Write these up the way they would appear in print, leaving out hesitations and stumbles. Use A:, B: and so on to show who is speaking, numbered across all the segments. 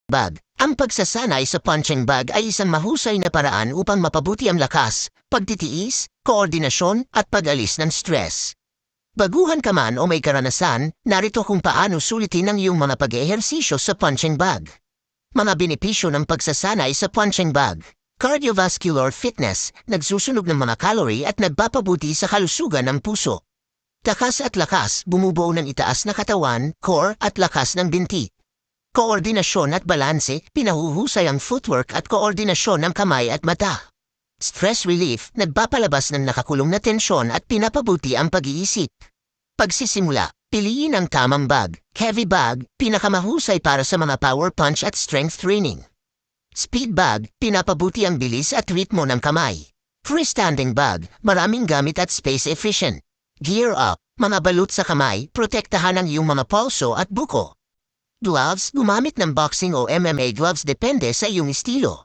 A: bag. Ang pagsasanay sa punching bag ay isang mahusay na paraan upang mapabuti ang lakas, pagtitiis, koordinasyon at pag-alis ng stress. Baguhan ka man o may karanasan, narito kung paano sulitin ang iyong mga pag-ehersisyo sa punching bag. Mga benepisyo ng pagsasanay sa punching bag. Cardiovascular fitness, nagsusunog ng mga calorie at nagpapabuti sa kalusugan ng puso. Takas at lakas, bumubuo ng itaas na katawan, core at lakas ng binti. Koordinasyon at balanse, pinahuhusay ang footwork at koordinasyon ng kamay at mata. Stress relief, nagpapalabas ng nakakulong na tensyon at pinapabuti ang pag-iisip. Pagsisimula, piliin ang tamang bag. Heavy bag, pinakamahusay para sa mga power punch at strength training. Speed bag, pinapabuti ang bilis at ritmo ng kamay. Freestanding bag, maraming gamit at space efficient. Gear up, mga balut sa kamay, protektahan ang iyong mga pulso at buko. Gloves, gumamit ng boxing o MMA gloves depende sa iyong estilo.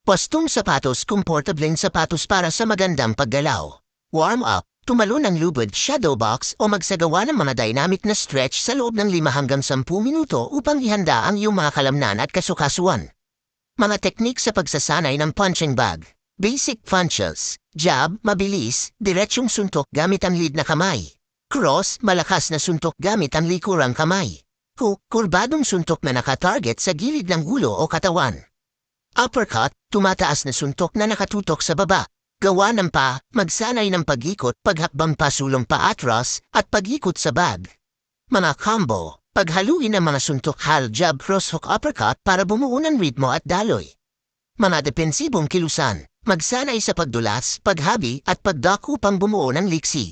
A: Pwestong sapatos, komportableng sapatos para sa magandang paggalaw. Warm up, tumalon ng lubid, shadow box o magsagawa ng mga dynamic na stretch sa loob ng 5 hanggang 10 minuto upang ihanda ang iyong mga kalamnan at kasukasuan. Mga teknik sa pagsasanay ng punching bag. Basic punches. Jab, mabilis, diretsyong suntok gamit ang lead na kamay. Cross, malakas na suntok gamit ang likurang kamay. Hook, kurbadong suntok na nakatarget sa gilid ng ulo o katawan. Uppercut, tumataas na suntok na nakatutok sa baba. Gawa ng pa, magsanay ng pag-ikot, paghakbang pasulong pa atras, at pag-ikot sa bag. Mga combo, paghaluin ng mga suntok hal jab cross hook uppercut para bumuo ng ritmo at daloy. Mga depensibong kilusan, magsanay sa pagdulas, paghabi at pagduck upang bumuo ng liksi.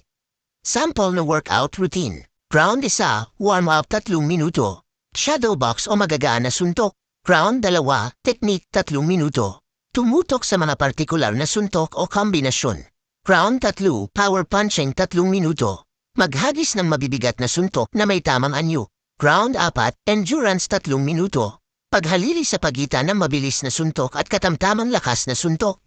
A: Sample na workout routine. Round 1, warm up 3 minuto. Shadow box o magagaan na suntok. Round 2, technique 3 minuto. Tumutok sa mga partikular na suntok o kombinasyon. Round 3, power punching 3 minuto. Maghagis ng mabibigat na suntok na may tamang anyo. Round 4, endurance 3 minuto. Paghalili sa pagitan ng mabilis na suntok at katamtamang lakas na suntok.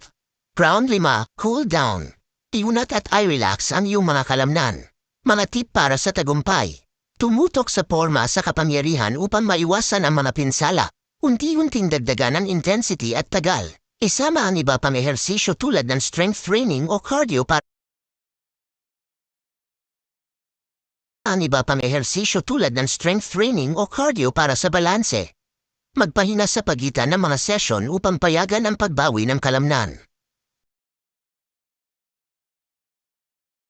A: Round 5, cool down. Iunat at i-relax ang iyong mga kalamnan. Mga tip para sa tagumpay. Tumutok sa porma sa kapangyarihan upang maiwasan ang mga pinsala. Unti-unting dagdagan ang intensity at tagal. Isama ang iba pang ehersisyo tulad ng strength training o cardio para sa balanse. Magpahina sa pagitan ng mga session upang payagan ang pagbawi ng kalamnan.